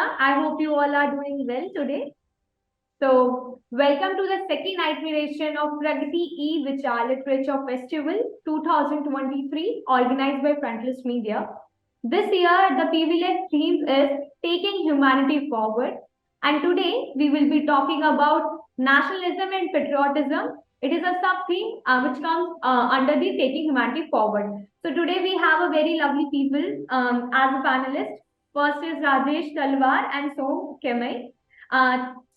Jyotsna. I hope you all are doing well today. So, welcome to the second iteration of Pragati E-Vichar Literature Festival 2023, organized by Frontlist Media. This year, the PVLF theme is Taking Humanity Forward. And today, we will be talking about nationalism and patriotism. It is a sub-theme which comes under the Taking Humanity Forward. So, today we have a very lovely people as a panelist. First is Rajesh, Talwar, and so Kamei.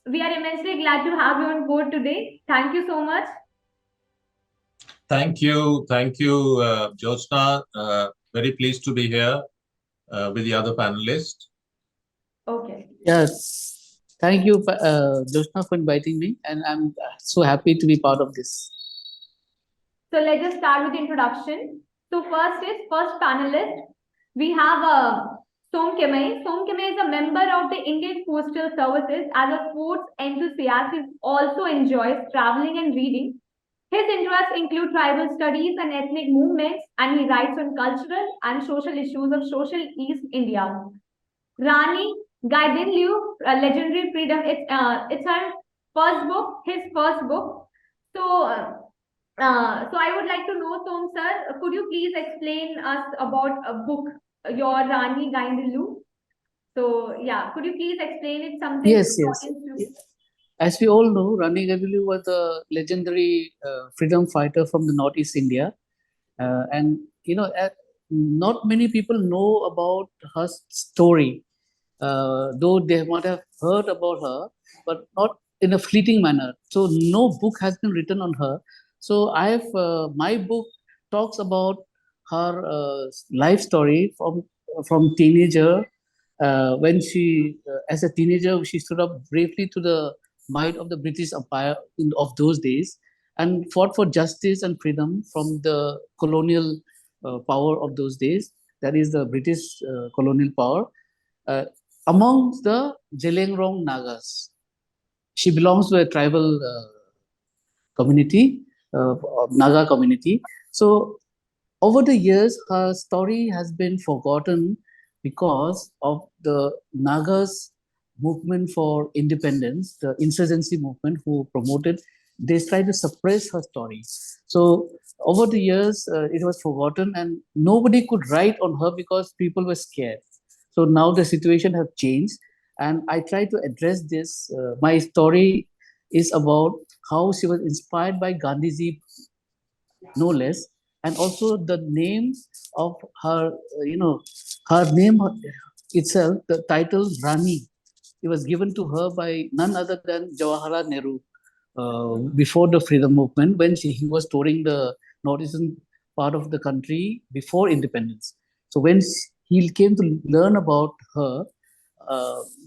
We are immensely glad to have you on board today. Thank you so much. Thank you, Jyotsna. Very pleased to be here with the other panelists. Okay. Yes, thank you, Jyotsna, for inviting me, and I'm so happy to be part of this. So let's just start with introduction. So first panelist. We have Kamei. Kamei is a member of the Indian Postal Services. As a sports enthusiast, he also enjoys traveling and reading. His interests include tribal studies and ethnic movements, and he writes on cultural and social issues of social East India. Rani Gaidinliu, Legendary Freedom. It's her first book, his first book. So I would like to know, Som sir, could you please explain us about a book, your Rani Gaidinliu? So yeah, could you please explain it something? Yes. As we all know, Rani Gaidinliu was a legendary freedom fighter from the Northeast India, and not many people know about her story. Though they might have heard about her, but not in a fleeting manner. So no book has been written on her. So my book talks about her life story from teenager. When she, as a teenager, she stood up bravely to the might of the British Empire of those days and fought for justice and freedom from the colonial power of those days. That is the British colonial power. Uh, Amongst the Jelengrong Nagas. She belongs to a tribal community, Naga community. So over the years, her story has been forgotten because of the Nagas movement for independence, the insurgency movement who promoted, they tried to suppress her story. So over the years, it was forgotten and nobody could write on her because people were scared. So now the situation has changed, and I try to address this. My story is about how she was inspired by Gandhiji, no less, and also the name of her, her name itself, the title Rani, it was given to her by none other than Jawaharlal Nehru before the freedom movement when he was touring the northeastern part of the country before independence. So when he came to learn about her,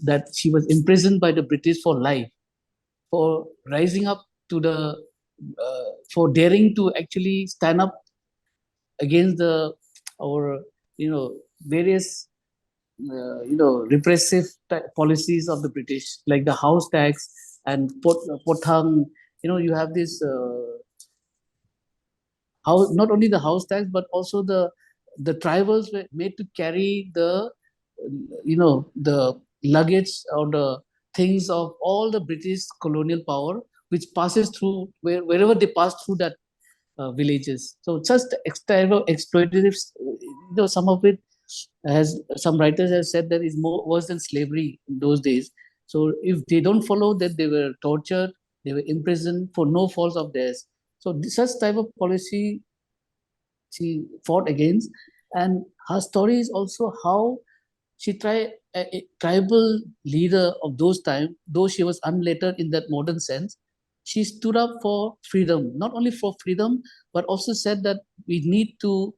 that she was imprisoned by the British for life, for rising up to for daring to actually stand up against our, various, repressive policies of the British, like the house tax and potang. You have this house, not only the house tax, but also the tribals were made to carry the luggage or the things of all the British colonial power, which passes through wherever they pass through that villages. So just exploitative, some of it, as some writers have said, that is more worse than slavery in those days. So if they don't follow that, they were tortured, they were imprisoned for no fault of theirs. So such type of policy she fought against, and her story is also how she tried a tribal leader of those times, though she was unlettered in that modern sense. She stood up for freedom, not only for freedom, but also said that we need to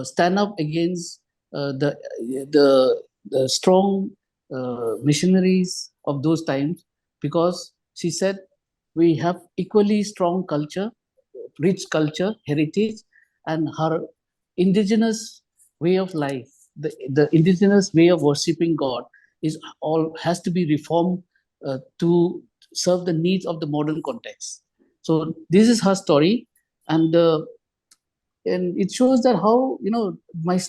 stand up against the strong missionaries of those times, because she said we have equally strong culture, rich culture, heritage, and her indigenous way of life, the indigenous way of worshipping God is all has to be reformed to serve the needs of the modern context. So this is her story, and it shows that how my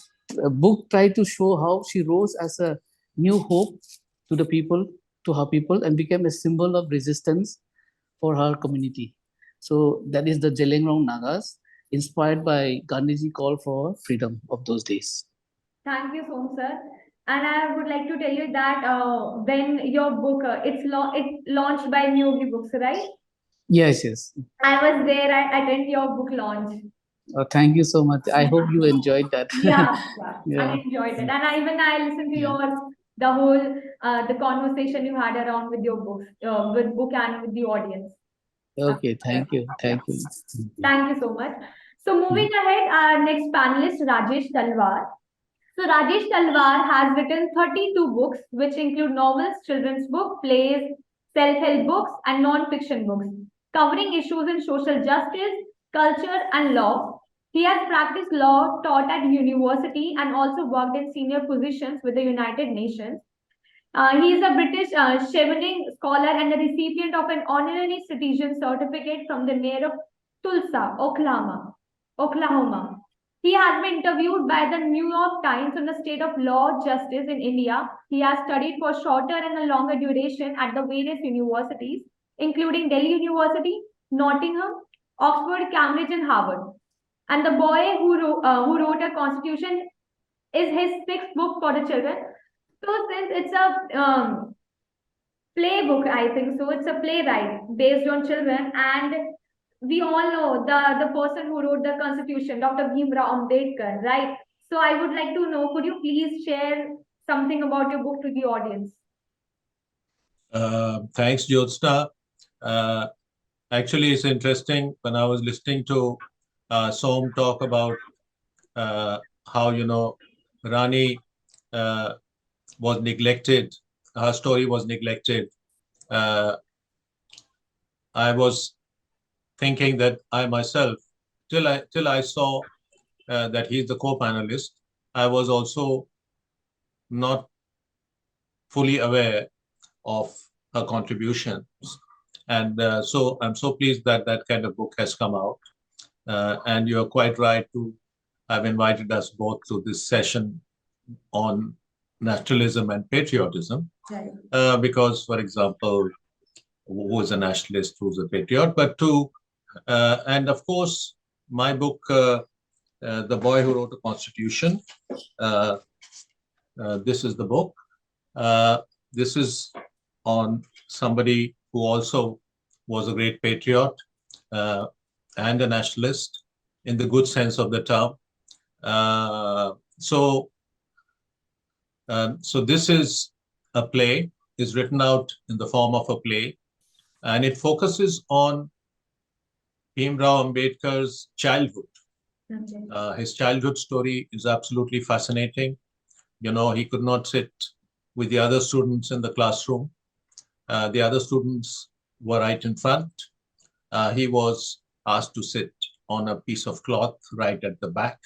book tried to show how she rose as a new hope to the people, to her people, and became a symbol of resistance for her community. So that is the Jelengrong Nagas, inspired by Gandhiji call for freedom of those days. Thank you, Som sir. And I would like to tell you that when your book it's launched by Nyogi Books, right? Yes, yes. I was there. I attended your book launch. Thank you so much. I hope you enjoyed that. Yeah, yeah, I Yeah. enjoyed it, and I listened to Yeah. your the whole the conversation you had around with your books, with book and with the audience. Okay. Yeah. Thank you. Yeah. Thank you. Thank you so much. So moving ahead, our next panelist Rajesh Talwar. So Rajesh Talwar has written 32 books, which include novels, children's book, plays, self-help books, and non-fiction books, covering issues in social justice, culture, and law. He has practiced law, taught at university, and also worked in senior positions with the United Nations. He is a British Chevening scholar and the recipient of an honorary citizen certificate from the mayor of Tulsa, Oklahoma. He has been interviewed by the New York Times on the state of law justice in India. He has studied for shorter and a longer duration at the various universities, including Delhi University, Nottingham, Oxford, Cambridge, and Harvard. And the boy who wrote a constitution is his sixth book for the children. So since it's a playbook, I think so. It's a playwright based on children, and we all know the person who wrote the Constitution, Dr. Bhimrao Ambedkar, right? So I would like to know, could you please share something about your book to the audience? Thanks, Jyotsna. Uh, Actually, it's interesting when I was listening to Som talk about how, Rani uh, was neglected, her story was neglected. Uh, I was thinking that I myself, till I saw that he's the co-panelist, I was also not fully aware of her contributions. And so I'm so pleased that that kind of book has come out. And you're quite right to have invited us both to this session on nationalism and patriotism. Right. Because, for example, who is a nationalist, who's a patriot, but and of course, my book, The Boy Who Wrote the Constitution, uh, this is the book. This is on somebody who also was a great patriot uh, and a nationalist in the good sense of the term. Uh, so, so this is a play, is written out in the form of a play, and it focuses on Bhimrao Ambedkar's childhood. Okay. His childhood story is absolutely fascinating. He could not sit with the other students in the classroom. The other students were right in front. He was asked to sit on a piece of cloth right at the back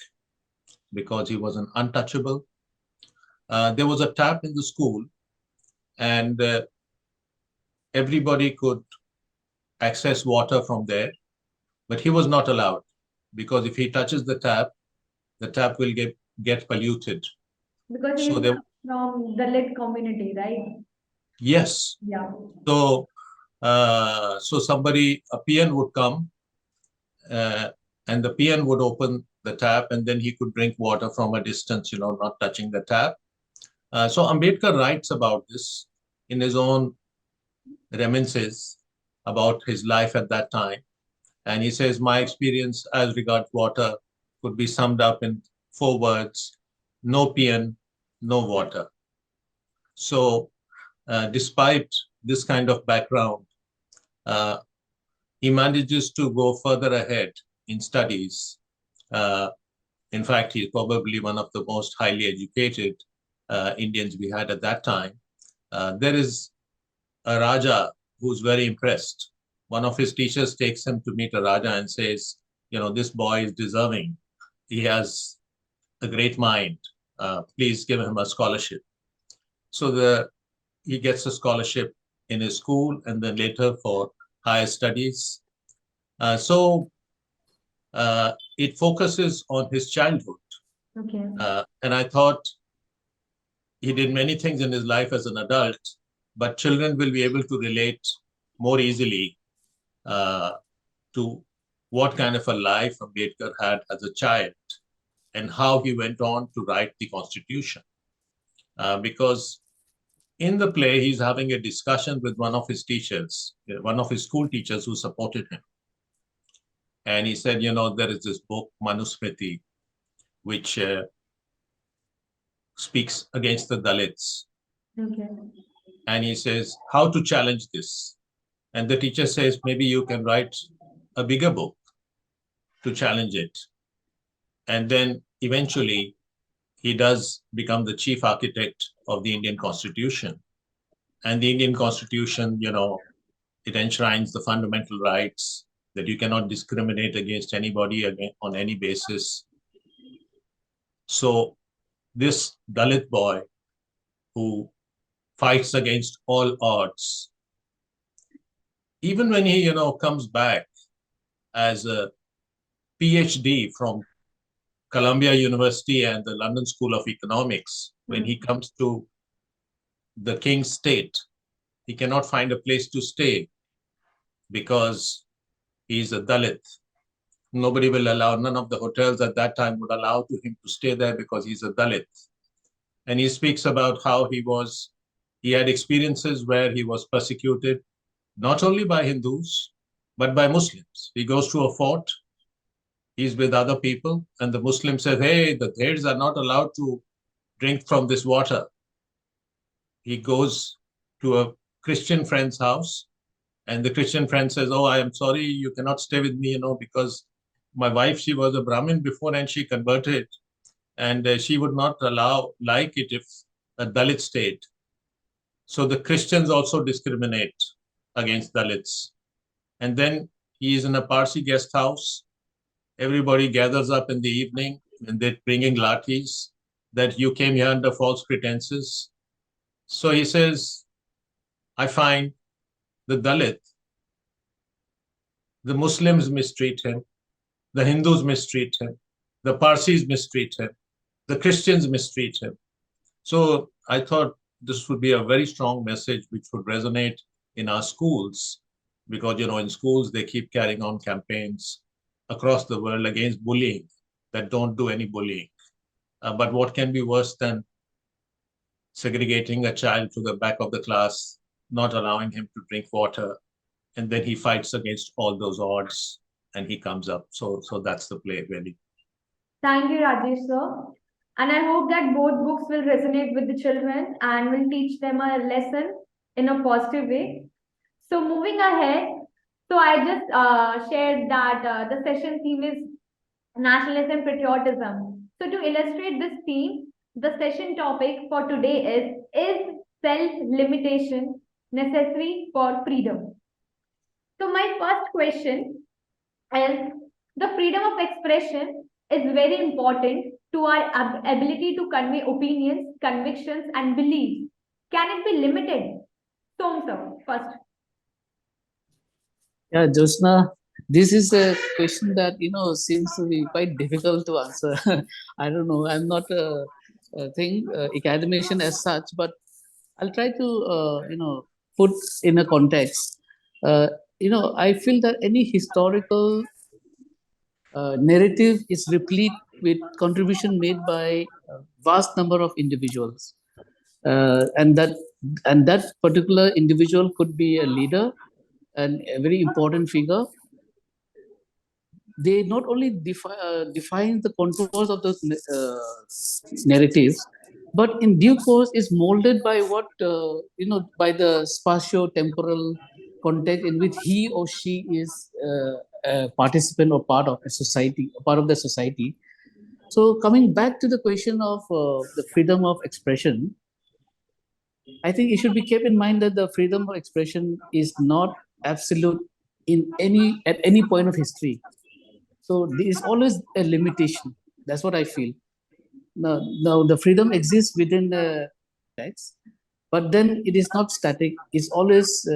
because he was an untouchable. There was a tap in the school, and everybody could access water from there, but he was not allowed because if he touches the tap will get polluted. Because So he's there, from the lit community, right? yes. Yeah. So so a peon would come, uh, and the peon would open the tap, and then he could drink water from a distance, not touching the tap. So Ambedkar writes about this in his own reminiscences about his life at that time. And he says, my experience as regards water could be summed up in 4 words: no peon, no water. So, despite this kind of background, uh, he manages to go further ahead in studies. Uh, in fact, he's probably one of the most highly educated Indians we had at that time. There is a Raja who's very impressed. One of his teachers takes him to meet a Raja and says, this boy is deserving. He has a great mind. Please give him a scholarship. So he gets a scholarship in his school and then later for higher studies. So it focuses on his childhood. Okay. And I thought he did many things in his life as an adult, but children will be able to relate more easily to what kind of a life Ambedkar had as a child and how he went on to write the Constitution. Because in the play, he's having a discussion with one of his teachers, one of his school teachers who supported him. And he said, there is this book, Manusmriti, which speaks against the Dalits. Okay. And he says, how to challenge this? And the teacher says, maybe you can write a bigger book to challenge it. And then eventually, he does become the chief architect of the Indian Constitution. And the Indian Constitution, it enshrines the fundamental rights that you cannot discriminate against anybody on any basis. So this Dalit boy who fights against all odds, even when he, comes back as a PhD from Columbia University and the London School of Economics, when he comes to the King's State, he cannot find a place to stay because he's a Dalit. Nobody will allow, none of the hotels at that time would allow him to stay there because he's a Dalit. And he speaks about how he had experiences where he was persecuted, not only by Hindus, but by Muslims. He goes to a fort, he's with other people, and the Muslim says, hey, the Dhairs are not allowed to drink from this water. He goes to a Christian friend's house, and the Christian friend says, oh, I am sorry, you cannot stay with me, because my wife, she was a Brahmin before and she converted, and she would not like it if a Dalit stayed. So the Christians also discriminate against Dalits. And then he is in a Parsi guest house. Everybody gathers up in the evening and they're bringing lathis that you came here under false pretenses. So he says, I find the Dalit, the Muslims mistreat him, the Hindus mistreat him, the Parsis mistreat him, the Christians mistreat him. So I thought this would be a very strong message which would resonate in our schools, because, in schools, they keep carrying on campaigns across the world against bullying, that don't do any bullying. But what can be worse than segregating a child to the back of the class, not allowing him to drink water, and then he fights against all those odds and he comes up. So that's the play, really. Thank you, Rajesh, sir. And I hope that both books will resonate with the children and will teach them a lesson in a positive way. So moving ahead, so I just shared that the session theme is nationalism patriotism. So to illustrate this theme, the session topic for today is self-limitation necessary for freedom? So my first question is, the freedom of expression is very important to our ability to convey opinions, convictions, and beliefs. Can it be limited? So, sir, first. Yeah, Josna, this is a question that seems to be quite difficult to answer. I don't know. I'm not a academician as such, but I'll try to put in a context. I feel that any historical narrative is replete with contribution made by a vast number of individuals, and that particular individual could be a leader and a very important figure. They not only define the contours of those narratives, but in due course is molded by by the spatio-temporal context in which he or she is a participant or part of a society, part of the society. So coming back to the question of the freedom of expression, I think it should be kept in mind that the freedom of expression is not absolute at any point of history. So there is always a limitation. That's what I feel. Now the freedom exists within the text, but then it is not static. It's always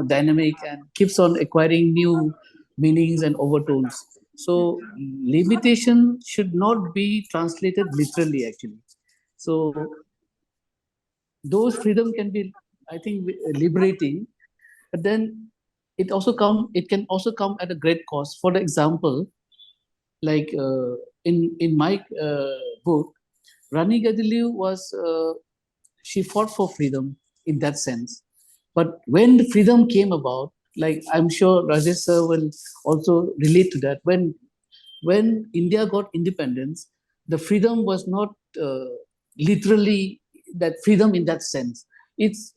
dynamic and keeps on acquiring new meanings and overtones. So limitation should not be translated literally, actually. So those freedom can be, I think, liberating, but then it can also come at a great cost. For the example, like in my book, Rani Gadiliu was she fought for freedom in that sense. But when the freedom came about, like I'm sure Rajesh sir will also relate to that. When India got independence, the freedom was not literally that freedom in that sense. It's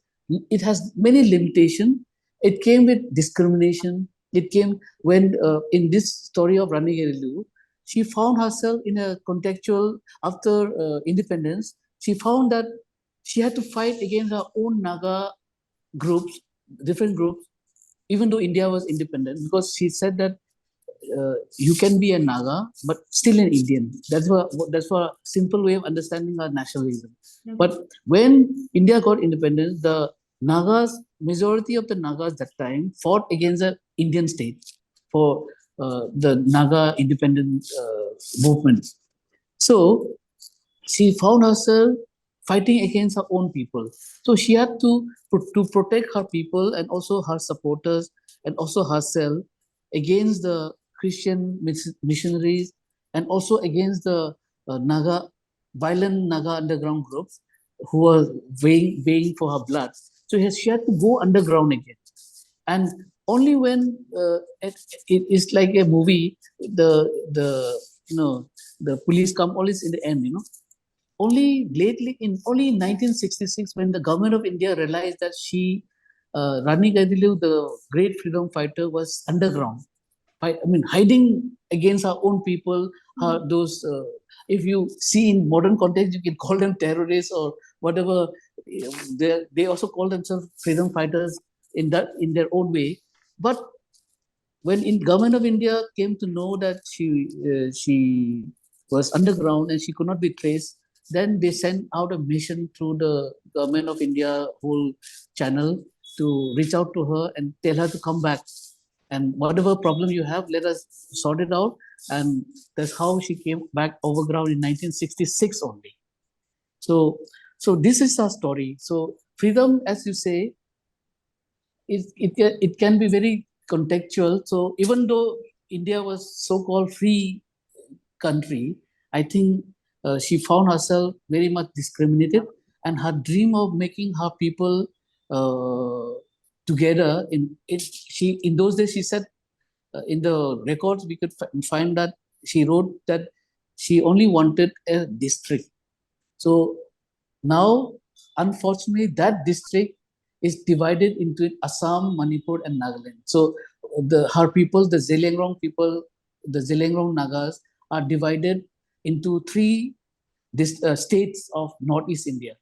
it has many limitations. It came with discrimination. It came when in this story of Rani Gerilu, she found herself in a contextual after independence. She found that she had to fight against her own Naga groups, different groups, even though India was independent, because she said that you can be a Naga, but still an Indian. That's a simple way of understanding our nationalism. Mhm. But when India got independence, the Nagas, majority of the Nagas that time fought against the Indian state for the Naga independent movement. So she found herself fighting against her own people. So she had to protect her people and also her supporters and also herself against the Christian missionaries and also against the Naga violent Naga underground groups who were weighing for her blood. So she had to go underground again, and only when it is like a movie, the you know the police come always in the end, only lately only in 1966 when the government of India realized that Rani Gaidilu, the great freedom fighter, was underground. I mean, hiding against our own people. Those, if you see in modern context, you can call them terrorists or whatever. They also call themselves freedom fighters in their own way. But when in government of India came to know that she was underground and she could not be traced, then they sent out a mission through the government of India whole channel to reach out to her and tell her to come back. And whatever problem you have, let us sort it out. And that's how she came back overground in 1966 only. So, so this is our story. So freedom, as you say, it can be very contextual. So even though India was so-called free country, I think she found herself very much discriminated, and her dream of making her people together in those days she said in the records we could find that she wrote that she only wanted a district. So now, unfortunately, that district is divided into Assam, Manipur, and Nagaland. So her people, the Zeliangrong people, the Zeliangrong Nagas, are divided into three states of Northeast India: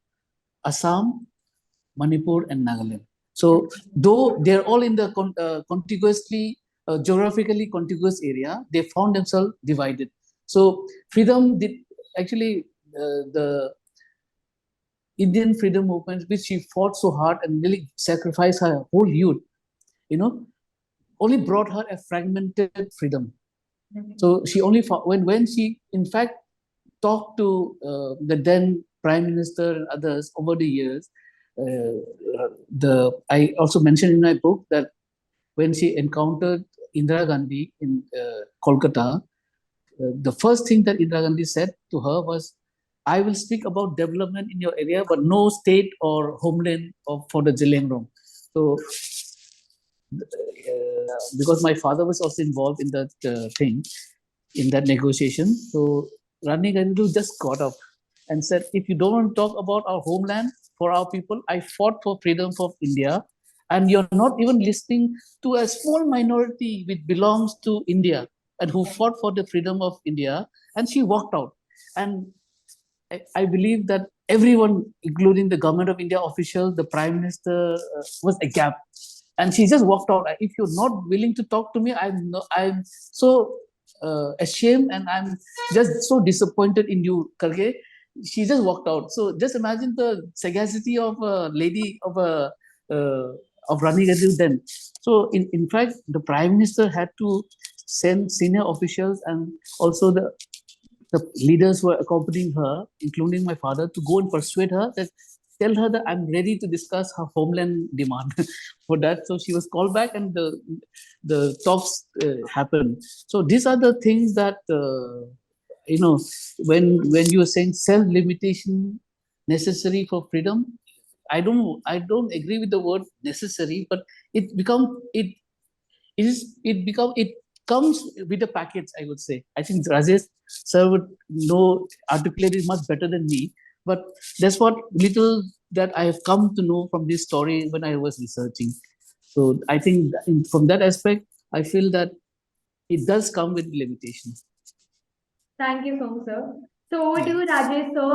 Assam, Manipur, and Nagaland. So though they're all in the contiguously, geographically contiguous area, they found themselves divided. So freedom did actually the Indian freedom movement, which she fought so hard and really sacrificed her whole youth, you know, only brought her a fragmented freedom. So she only fought when she, in fact, talked to the then prime minister and others over the years. I also mentioned in my book that when she encountered Indira Gandhi in Kolkata, the first thing that Indira Gandhi said to her was, I will speak about development in your area, but no state or homeland for the Zeliangrong. So, because my father was also involved in that thing, in that negotiation. So, Rani Gandhi just got up and said, if you don't want to talk about our homeland for our people, I fought for freedom for India. And you're not even listening to a small minority which belongs to India and who fought for the freedom of India. And she walked out. And I believe that everyone, including the government of India officials, the prime minister, was aghast. And she just walked out. If you're not willing to talk to me, I'm so ashamed and I'm just so disappointed in you, Karge. She just walked out. So just imagine the sagacity of a lady of Rani Gandhi then. So in fact, the prime minister had to send senior officials and also the leaders were accompanying her, including my father, to go and persuade her that tell her that I'm ready to discuss her homeland demand for that. So she was called back, and the talks happened. So these are the things that you know, when you are saying self limitation necessary for freedom, I don't agree with the word necessary, but it comes with a package, I would say. I think Rajesh sir would know, articulate it much better than me, but that's what little that I have come to know from this story when I was researching. So I think from that aspect, I feel that it does come with limitations. Thank you so much, sir. So over to you, Rajesh. So,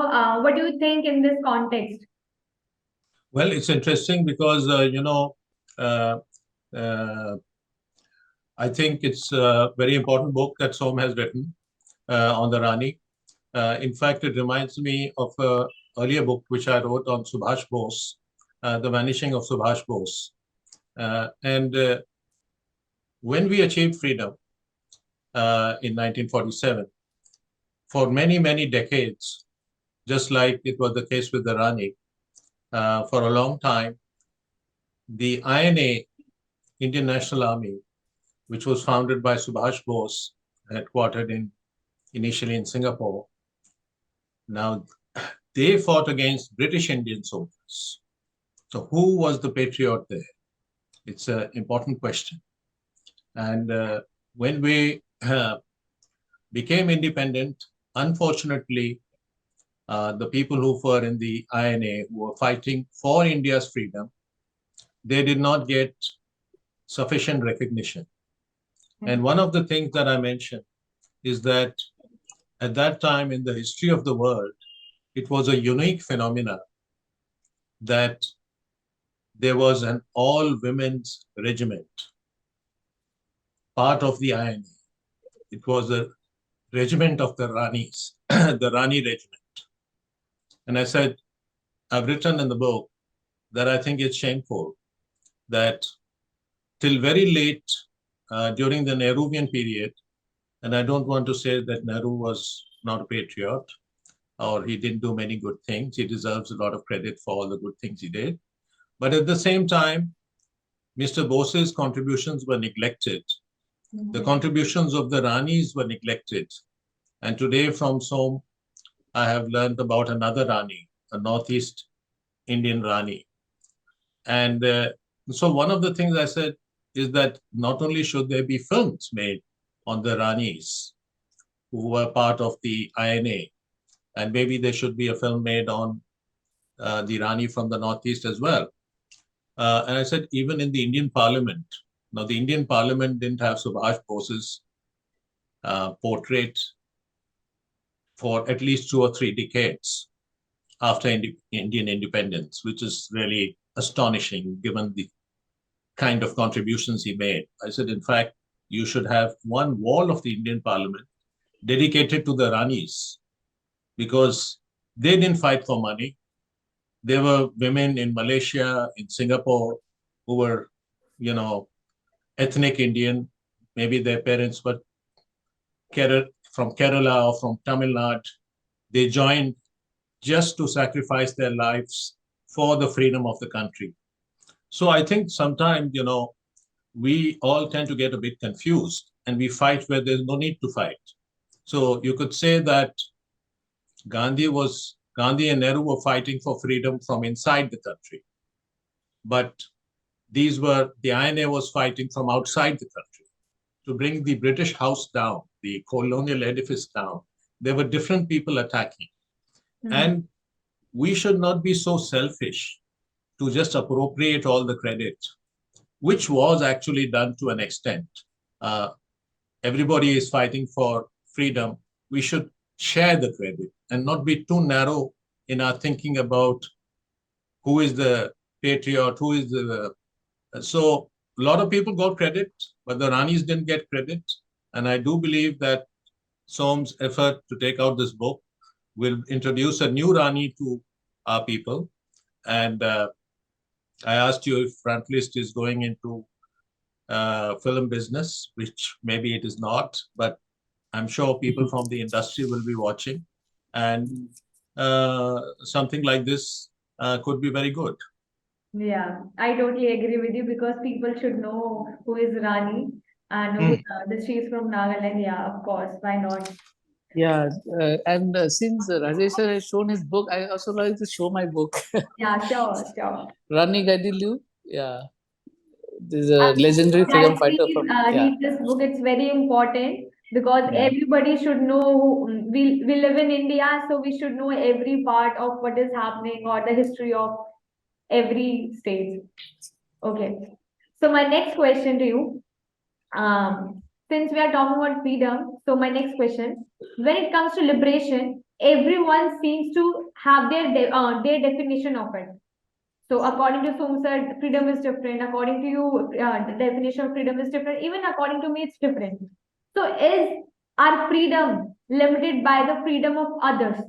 what do you think in this context? Well, it's interesting because, uh, uh, I think it's a very important book that Som has written on the Rani. In fact, it reminds me of an earlier book which I wrote on Subhash Bose, The Vanishing of Subhash Bose. And when we achieved freedom in 1947, for many, many decades, just like it was the case with the Rani, for a long time, the INA, Indian National Army, which was founded by Subhash Bose, headquartered initially in Singapore. Now, they fought against British Indian soldiers. So, who was the patriot there? It's an important question. And when we became independent, unfortunately, the people who were in the INA who were fighting for India's freedom, they did not get sufficient recognition. And one of the things that I mentioned is that at that time in the history of the world, it was a unique phenomena that there was an all-women's regiment, part of the INA. It was a regiment of the Ranis, the Rani regiment. And I said, I've written in the book that I think it's shameful that till very late during the Nehruvian period, and I don't want to say that Nehru was not a patriot or he didn't do many good things. He deserves a lot of credit for all the good things he did. But at the same time, Mr. Bose's contributions were neglected. The contributions of the Ranis were neglected. And today from Som, I have learned about another Rani, a Northeast Indian Rani. And so one of the things I said is that not only should there be films made on the Ranis who were part of the INA, and maybe there should be a film made on the Rani from the Northeast as well. And I said, even in the Indian Parliament, now the Indian Parliament didn't have Subhash Bose's portrait for at least 2 or 3 decades after Indian independence, which is really astonishing given the kind of contributions he made. I said, in fact, you should have one wall of the Indian Parliament dedicated to the Ranis because they didn't fight for money. There were women in Malaysia, in Singapore, who were, ethnic Indian. Maybe their parents were from Kerala or from Tamil Nadu. They joined just to sacrifice their lives for the freedom of the country. So I think sometimes, we all tend to get a bit confused and we fight where there's no need to fight. So you could say that Gandhi and Nehru were fighting for freedom from inside the country. But the INA was fighting from outside the country to bring the British house down, the colonial edifice down. There were different people attacking. And we should not be so selfish to just appropriate all the credit, which was actually done to an extent. Everybody is fighting for freedom. We should share the credit and not be too narrow in our thinking about who is the patriot, who is the... So a lot of people got credit, but the Ranis didn't get credit. And I do believe that Som's effort to take out this book will introduce a new Rani to our people. And I asked you if Frontlist is going into film business, which maybe it is not, but I'm sure people from the industry will be watching. And something like this, could be very good. Yeah, I totally agree with you because people should know who is Rani and who, that she is from Nagaland. Yeah, of course. Why not? Yeah, and since Rajesh sir has shown his book, I also like to show my book, Yeah, sure, sure. Rani Gadilu. Yeah, this is a legendary Guys, freedom fighter please from, yeah, read this book. It's very important because yeah. everybody should know we live in India, so we should know every part of what is happening or the history of every state. Okay. So my next question to you, since we are talking about freedom, so my next question, when it comes to liberation, everyone seems to have their definition of it. So according to Somsad, freedom is different. According to you, the definition of freedom is different. Even according to me, it's different. So is our freedom limited by the freedom of others?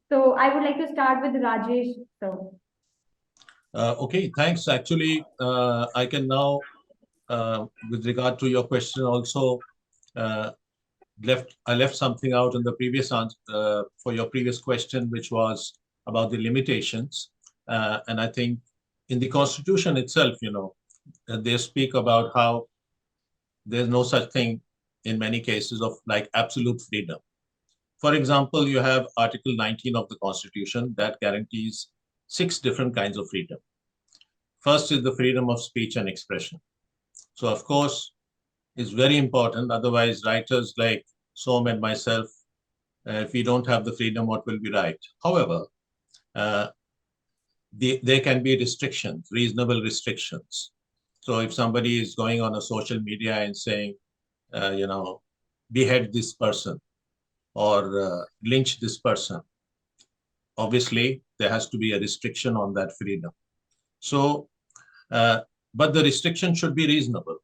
So I would like to start with Rajesh. So Okay, thanks. Actually, I can now, with regard to your question, also uh, I left something out in the previous answer for your previous question, which was about the limitations. And I think in the Constitution itself, they speak about how there's no such thing in many cases of like absolute freedom. For example, you have Article 19 of the Constitution that guarantees 6 different kinds of freedom. First is the freedom of speech and expression. So, of course, it's very important. Otherwise, writers like Som and myself, if we don't have the freedom, what will we write? However, uh, there can be restrictions, reasonable restrictions. So, if somebody is going on a social media and saying, behead this person or lynch this person, obviously there has to be a restriction on that freedom. So, but the restriction should be reasonable.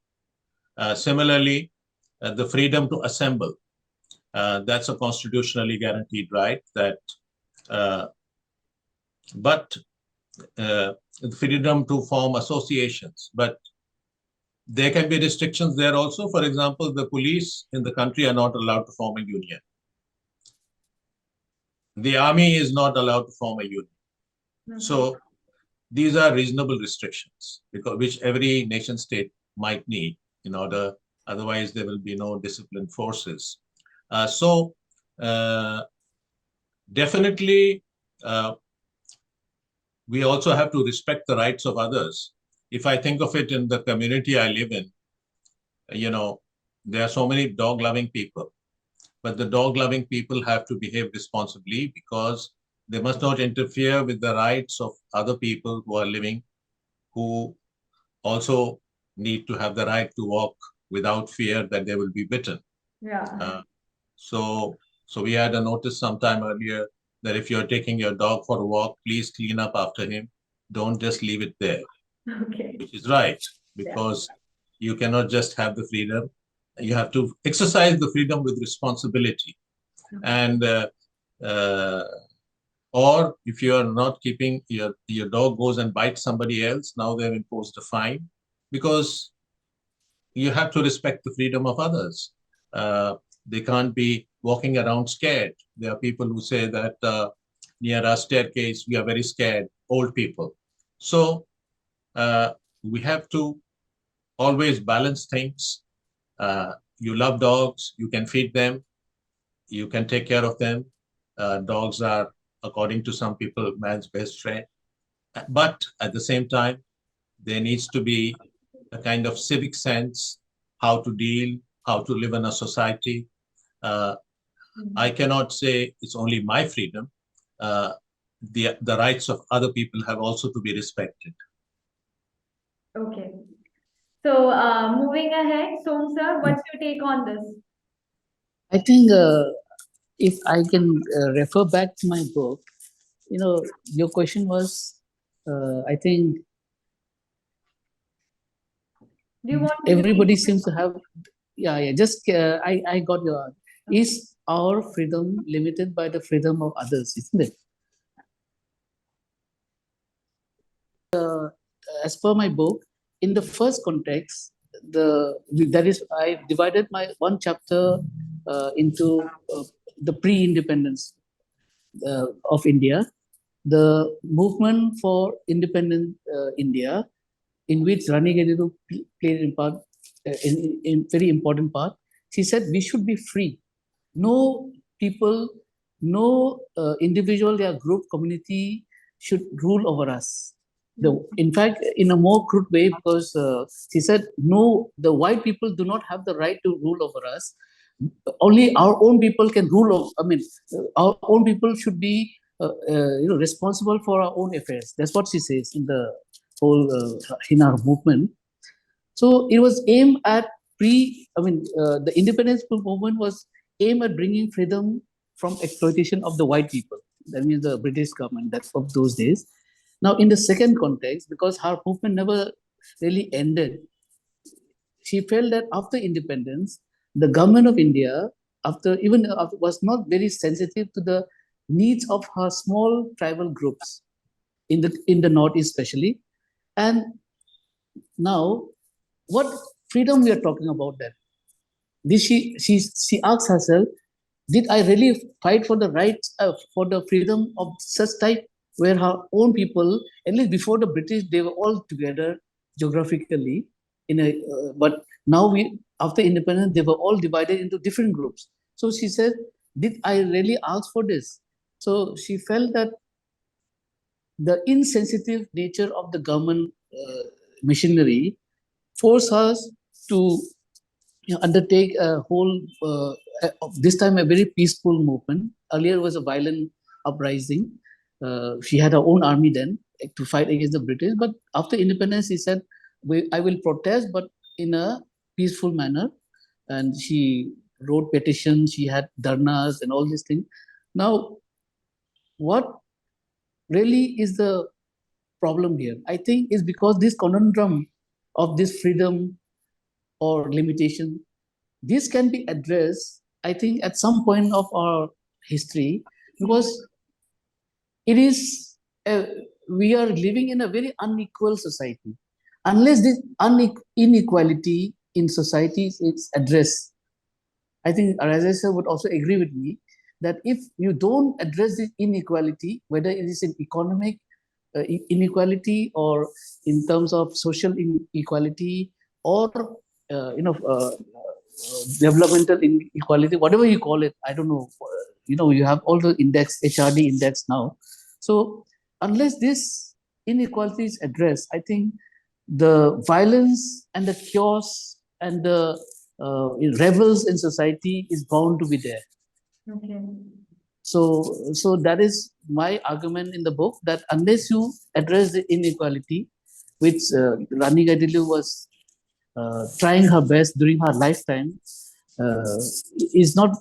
Similarly, the freedom to assemble, that's a constitutionally guaranteed right. But the freedom to form associations, but there can be restrictions there also. For example, the police in the country are not allowed to form a union. The army is not allowed to form a union. So these are reasonable restrictions because which every nation state might need in order, otherwise there will be no disciplined forces. So definitely we also have to respect the rights of others. If I think of it in the community I live in, there are so many dog loving people, but the dog loving people have to behave responsibly because they must not interfere with the rights of other people who are living, who also need to have the right to walk without fear that they will be bitten. yeah. So we had a notice sometime earlier that if you're taking your dog for a walk, please clean up after him. Don't just leave it there, Okay. which is right, Yeah. because you cannot just have the freedom. You have to exercise the freedom with responsibility. And or if you are not keeping your dog goes and bites somebody else, now they've imposed a fine because you have to respect the freedom of others. They can't be walking around scared. There are people who say that near our staircase, we are very scared, old people. So we have to always balance things. You love dogs, you can feed them, you can take care of them. Dogs are, according to some people, man's best friend. But at the same time, there needs to be a kind of civic sense, how to deal, how to live in a society. Uh, I cannot say it's only my freedom. Uh, the rights of other people have also to be respected. Okay. So moving ahead, Som sir, what's your take on this? I think if I can refer back to my book, your question was, I think Do you want to everybody repeat? seems to have, yeah. Just I got your. Is our freedom limited by the freedom of others? Isn't it? As per my book, in the first context, that is, I divided my one chapter into the pre-independence. of India, the movement for independent India, in which Rani Gadiru played in very important part. She said we should be free. No people, no individual or group community should rule over us. In fact, in a more crude way, because she said, no, the white people do not have the right to rule over us. Only our own people can rule over. I mean, our own people should be, responsible for our own affairs. That's what she says in the whole in our movement. So it was aimed at the independence movement was aimed at bringing freedom from exploitation of the white people. That means the British government that's of those days. Now, in the second context, because her movement never really ended, she felt that after independence, the government of India, was not very sensitive to the needs of her small tribal groups in the northeast, especially. And now, what freedom we are talking about then? She asks herself, did I really fight for the rights for the freedom of such type where her own people, at least before the British, they were all together geographically but now after independence they were all divided into different groups. So she said, did I really ask for this? So she felt that the insensitive nature of the government machinery forced us to undertake a whole, this time a very peaceful movement. Earlier was a violent uprising. She had her own army then to fight against the British. But after independence, she said, I will protest, but in a peaceful manner. And she wrote petitions, she had dharnas and all these things. Now, what really is the problem here? I think is because this conundrum of this freedom or limitation, this can be addressed, I think, at some point of our history, because it is we are living in a very unequal society. Unless this inequality in society is addressed, I think Rajesh would also agree with me that if you don't address this inequality, whether it is in economic inequality or in terms of social inequality or developmental inequality, whatever you call it, I don't know. You have all the index, HRD index now. So unless this inequality is addressed, I think the violence and the chaos and the rebels in society is bound to be there. Okay. So that is my argument in the book, that unless you address the inequality, which Rani Gadilu was trying her best during her lifetime, uh, is not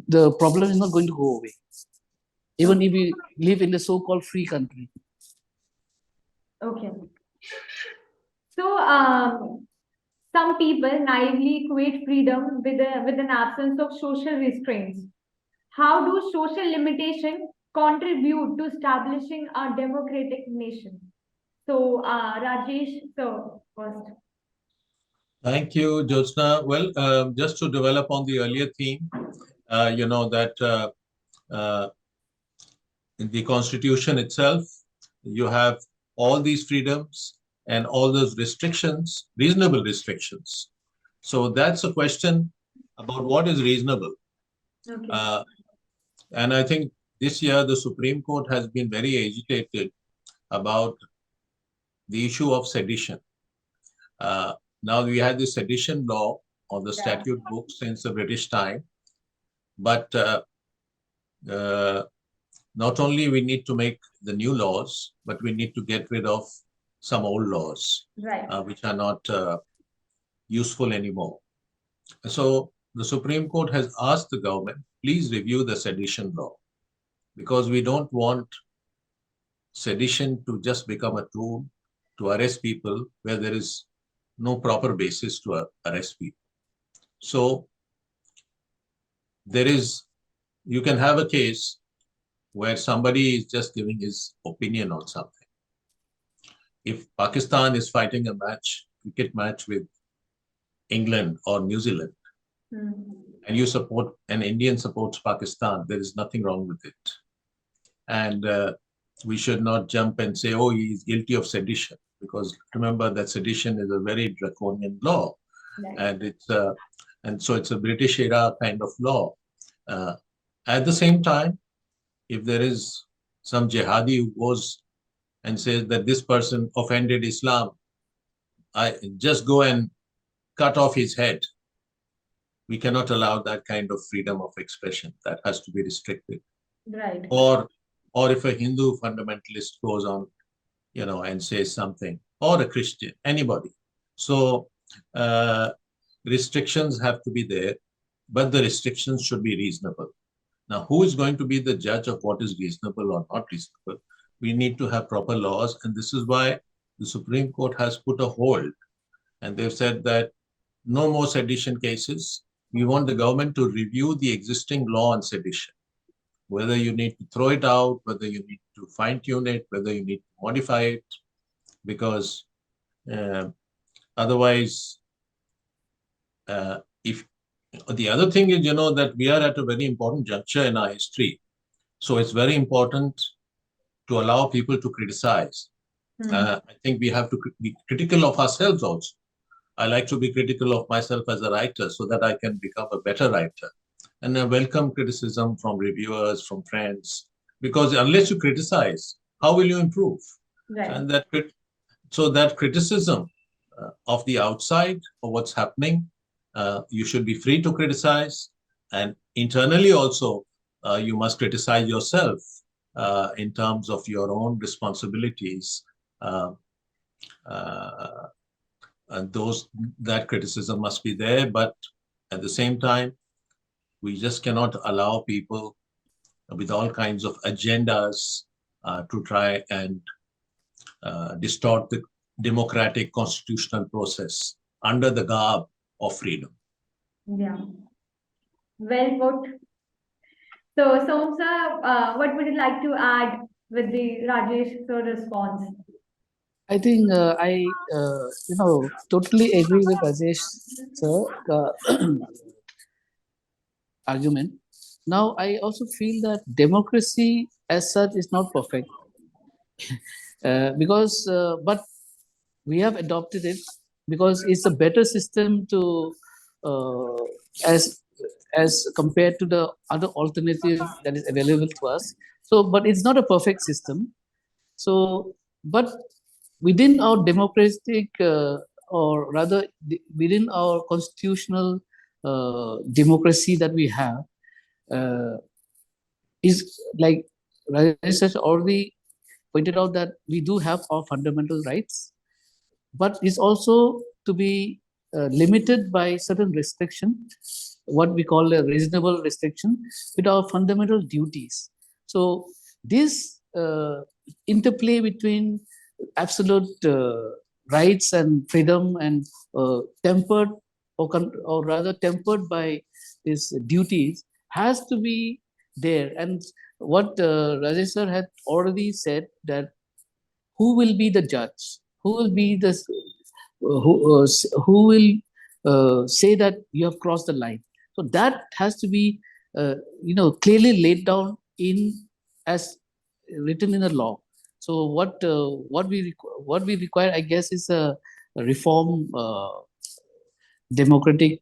the problem is not going to go away, even if we live in the so-called free country. Okay. So, some people naively equate freedom with an absence of social restraints. How do social limitation contribute to establishing a democratic nation? So, Rajesh, so first. Thank you, Jyotsna. Well, just to develop on the earlier theme, that in the Constitution itself, you have all these freedoms and all those restrictions, reasonable restrictions. So that's a question about what is reasonable. Okay. And I think this year the Supreme Court has been very agitated about the issue of sedition. Now we had the sedition law or the statute book since the British time, but not only we need to make the new laws, but we need to get rid of some old laws, Right. which are not useful anymore. So the Supreme Court has asked the government, please review the sedition law, because we don't want sedition to just become a tool to arrest people where there is no proper basis to arrest people. So you can have a case where somebody is just giving his opinion on something. If Pakistan is fighting a cricket match with England or New Zealand, and you support, an Indian supports Pakistan, there is nothing wrong with it. And we should not jump and say, oh, he is guilty of sedition, because remember that sedition is a very draconian law, and so it's a British era kind of law. At the same time, if there is some jihadi who goes and says that this person offended Islam, I just go and cut off his head. We cannot allow that kind of freedom of expression. That has to be restricted. Right. Or if a Hindu fundamentalist goes on, and says something, or a Christian, anybody. So restrictions have to be there, but the restrictions should be reasonable. Now, who is going to be the judge of what is reasonable or not reasonable? We need to have proper laws, and this is why the Supreme Court has put a hold, and they've said that no more sedition cases. We want the government to review the existing law on sedition, whether you need to throw it out, whether you need to fine-tune it, whether you need to modify it, because otherwise, if the other thing is, that we are at a very important juncture in our history. So it's very important to allow people to criticize. I think we have to be critical of ourselves also. I like to be critical of myself as a writer so that I can become a better writer. And I welcome criticism from reviewers, from friends, because unless you criticize, how will you improve? Right. And that criticism of the outside of what's happening, you should be free to criticize, and internally also you must criticize yourself in terms of your own responsibilities, and that criticism must be there. But at the same time, we just cannot allow people with all kinds of agendas to try and distort the democratic constitutional process under the garb of freedom. Yeah. Well put. So, Somsa, what would you like to add with the Rajesh sir response? I think I totally agree with Rajesh sir argument. Now I also feel that democracy as such is not perfect, because but we have adopted it because it's a better system to uh, as compared to the other alternative that is available to us. So, but it's not a perfect system. So, but within our democratic, or rather within our constitutional democracy that we have, uh, is like Rajesh has already pointed out that we do have our fundamental rights, but it's also to be limited by certain restriction, what we call a reasonable restriction, with our fundamental duties. So this interplay between absolute rights and freedom and tempered or rather tempered by these duties has to be there. And what Rajesh sir had already said, that who will be the judge, who will be the who will say that you have crossed the line. So that has to be clearly laid down in as written in the law. So what we require, I guess, is a reform democratic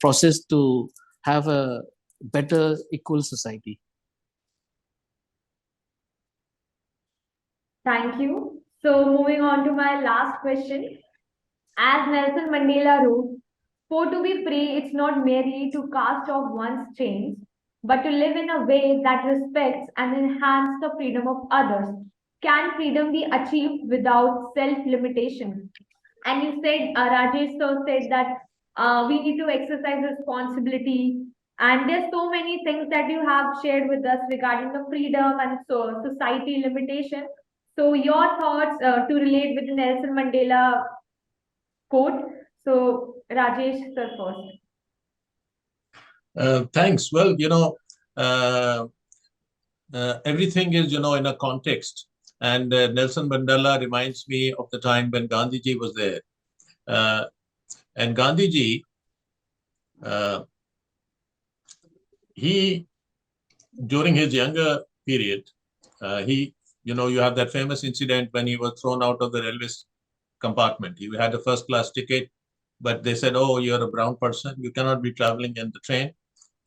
process to have a better equal society. Thank you. So, moving on to my last question. As Nelson Mandela wrote, for to be free, it's not merely to cast off one's chains, but to live in a way that respects and enhances the freedom of others. Can freedom be achieved without self limitation? And you said, Rajesh sir said that we need to exercise responsibility. And there's so many things that you have shared with us regarding the freedom and so society limitation. So your thoughts to relate with the Nelson Mandela quote. So Rajesh sir first. Thanks. Well, everything is, in a context. And Nelson Mandela reminds me of the time when Gandhiji was there. And Gandhiji, he during his younger period, you have that famous incident when he was thrown out of the railway compartment. He had a first class ticket, but they said, "Oh, you're a brown person. You cannot be traveling in the train,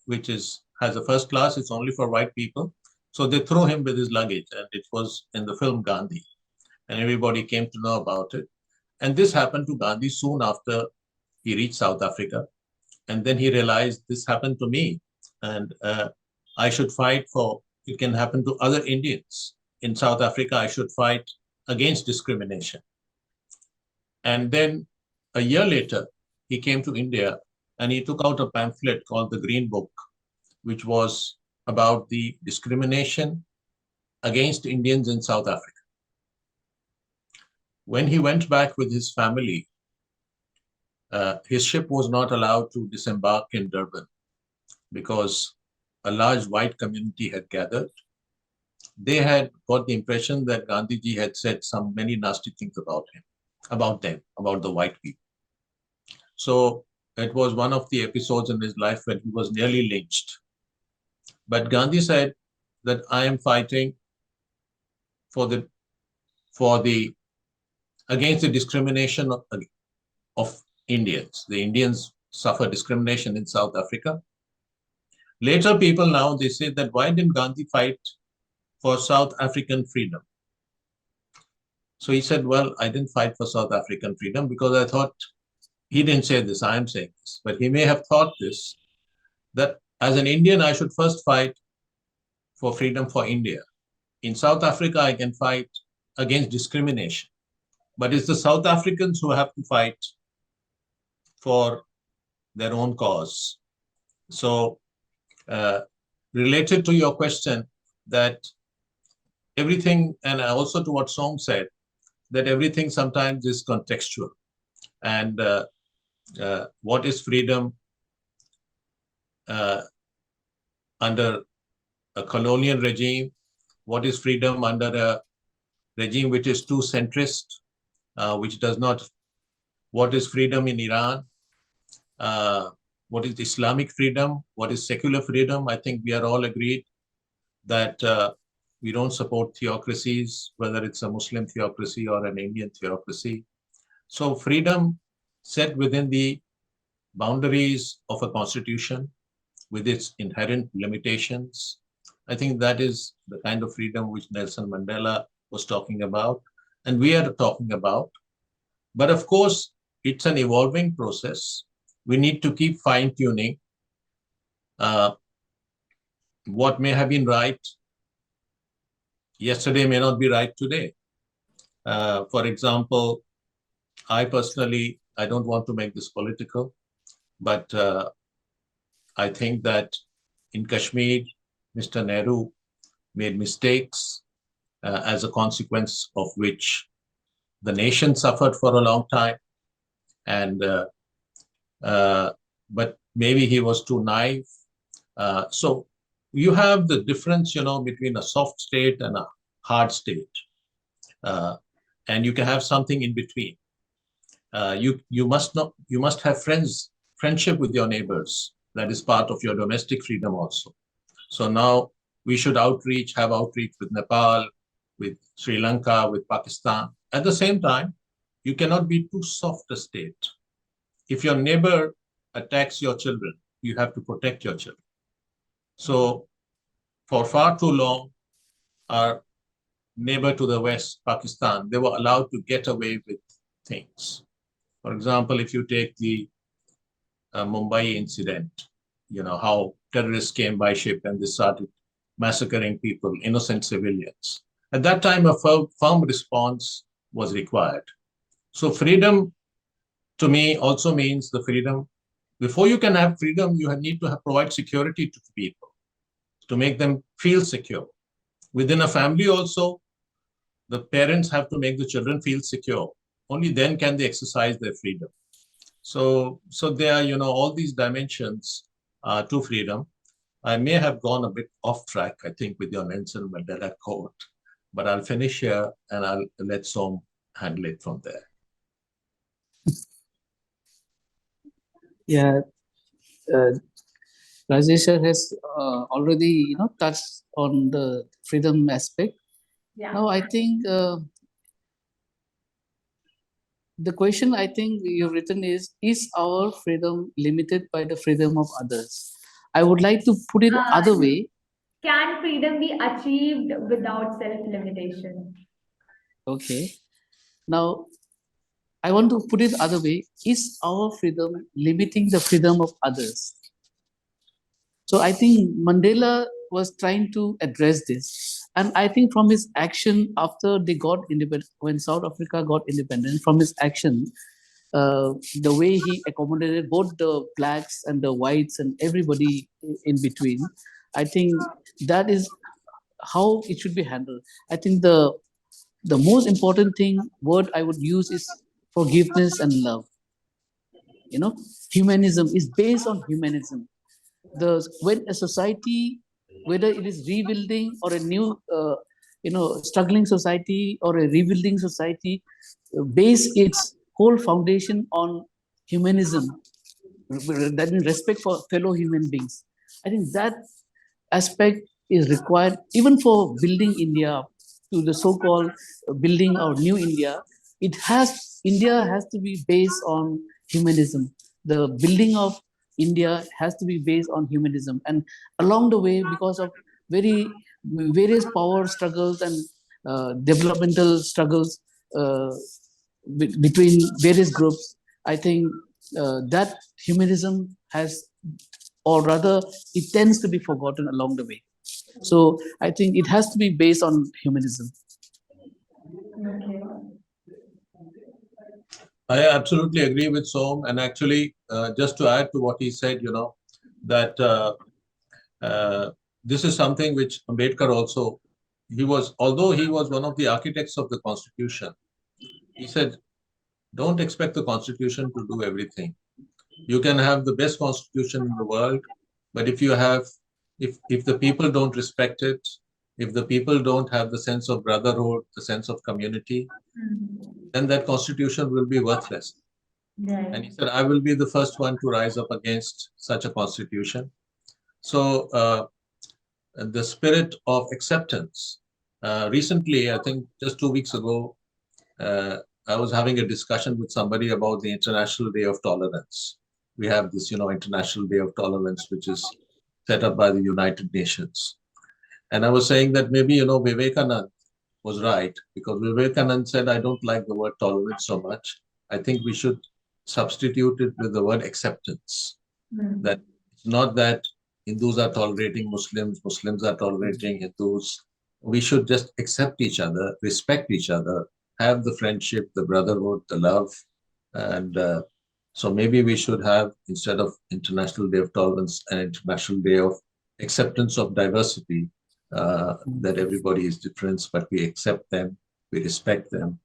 which has a first class. It's only for white people." So they threw him with his luggage, and it was in the film Gandhi, and everybody came to know about it. And this happened to Gandhi soon after he reached South Africa, and then he realized this happened to me, and I should fight for. It can happen to other Indians in South Africa. I should fight against discrimination. And then a year later, he came to India and he took out a pamphlet called the Green Book, which was about the discrimination against Indians in South Africa. When he went back with his family, his ship was not allowed to disembark in Durban because a large white community had gathered. They had got the impression that Gandhiji had said many nasty things about him, about them, about the white people. So it was one of the episodes in his life when he was nearly lynched. But Gandhi said that I am fighting for the against the discrimination of Indians. The Indians suffer discrimination in South Africa. Later, people now they say that why didn't Gandhi fight for South African freedom? So he said, well, I didn't fight for South African freedom because I thought, he didn't say this, I am saying this, but he may have thought this, that as an Indian, I should first fight for freedom for India. In South Africa, I can fight against discrimination, but it's the South Africans who have to fight for their own cause. So, related to your question, that everything, and also to what Song said, that everything sometimes is contextual. And what is freedom under a colonial regime? What is freedom under a regime which is too centrist, which does not? What is freedom in Iran? What is Islamic freedom? What is secular freedom? I think we are all agreed that we don't support theocracies, whether it's a Muslim theocracy or an Indian theocracy. So freedom set within the boundaries of a constitution with its inherent limitations. I think that is the kind of freedom which Nelson Mandela was talking about, and we are talking about. But of course, it's an evolving process. We need to keep fine-tuning what may have been right yesterday may not be right today. For example, I personally, I don't want to make this political, but I think that in Kashmir, Mr. Nehru made mistakes as a consequence of which the nation suffered for a long time. And but maybe he was too naive. So you have the difference, between a soft state and a hard state, and you can have something in between. You must have friendship with your neighbors. That is part of your domestic freedom also. So now we should have outreach with Nepal, with Sri Lanka, with Pakistan. At the same time, you cannot be too soft a state. If your neighbor attacks your children, you have to protect your children. So for far too long, our neighbor to the west, Pakistan, they were allowed to get away with things. For example, if you take the Mumbai incident, how terrorists came by ship and they started massacring people, innocent civilians. At that time, a firm response was required. So freedom, to me, also means the freedom. Before you can have freedom, you need to provide security to people, to make them feel secure. Within a family also, the parents have to make the children feel secure. Only then can they exercise their freedom. So there are, all these dimensions to freedom. I may have gone a bit off track, I think, with your Nelson Mandela quote, but I'll finish here and I'll let Som handle it from there. Yeah, Rajesh sir has already touched on the freedom aspect. Yeah. Now I think the question I think you've written is our freedom limited by the freedom of others? I would like to put it other way. Can freedom be achieved without self-limitation? Okay. Now I want to put it other way. Is our freedom limiting the freedom of others? So I think Mandela was trying to address this. And I think from his action after they got independent, when South Africa got independent, from his action, the way he accommodated both the blacks and the whites and everybody in between, I think that is how it should be handled. I think the most important thing word I would use is forgiveness and love. You know, humanism is based on humanism. The when a society, whether it is rebuilding or a new struggling society or a rebuilding society, base its whole foundation on humanism, that means respect for fellow human beings. I think that aspect is required even for building India to the so-called building our new India. India has to be based on humanism. The building of India has to be based on humanism, and along the way, because of very various power struggles and developmental struggles uh, between various groups, I think that humanism has, or rather, it tends to be forgotten along the way. So I think it has to be based on humanism. Okay. I absolutely agree with Som. And actually, just to add to what he said, that this is something which Ambedkar also, although he was one of the architects of the Constitution, he said, don't expect the Constitution to do everything. You can have the best Constitution in the world, but if the people don't respect it, if the people don't have the sense of brotherhood, the sense of community, then that Constitution will be worthless. And he said, I will be the first one to rise up against such a constitution. So the spirit of acceptance. Recently, I think just 2 weeks ago, I was having a discussion with somebody about the International Day of Tolerance. We have this, International Day of Tolerance, which is set up by the United Nations. And I was saying that maybe, Vivekanand was right, because Vivekanand said, I don't like the word tolerance so much. I think we should substitute it with the word acceptance. That it's not that Hindus are tolerating Muslims, Muslims are tolerating Hindus. We should just accept each other, respect each other, have the friendship, the brotherhood, the love. And so maybe we should have, instead of International Day of Tolerance, an International Day of Acceptance of Diversity, that everybody is different, but we accept them, we respect them,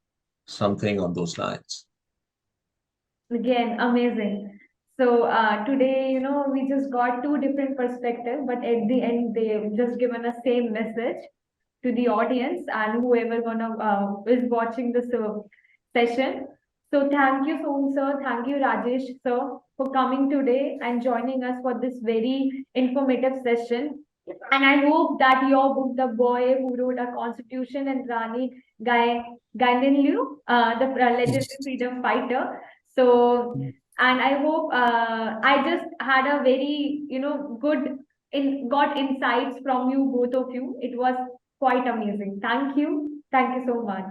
something on those lines. Again, amazing. So today, we just got two different perspectives, but at the end, they've just given a same message to the audience and whoever is watching this session. So thank you, Som sir. Thank you, Rajesh sir, for coming today and joining us for this very informative session. And I hope that your book, The Boy Who Wrote a Constitution, and Rani Gaindenliu, the legendary freedom fighter. So, and I hope I just had a very, good got insights from you, both of you. It was quite amazing. Thank you. Thank you so much.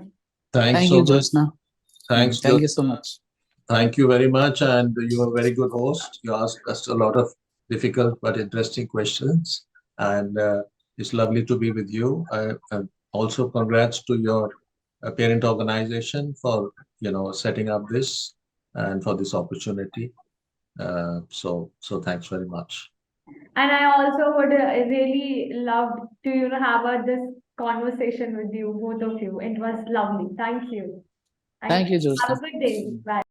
Thanks Thank so you, much. Josna. Thanks, Thank you so Jyotsna. much. Thank you very much. And you are a very good host. You asked us a lot of difficult but interesting questions. And it's lovely to be with you. And also congrats to your parent organization for, setting up this and for this opportunity. So thanks very much. And I also would really love to, have this conversation with you, both of you. It was lovely. Thank you. Thank you, Have Josna. a good day. Bye.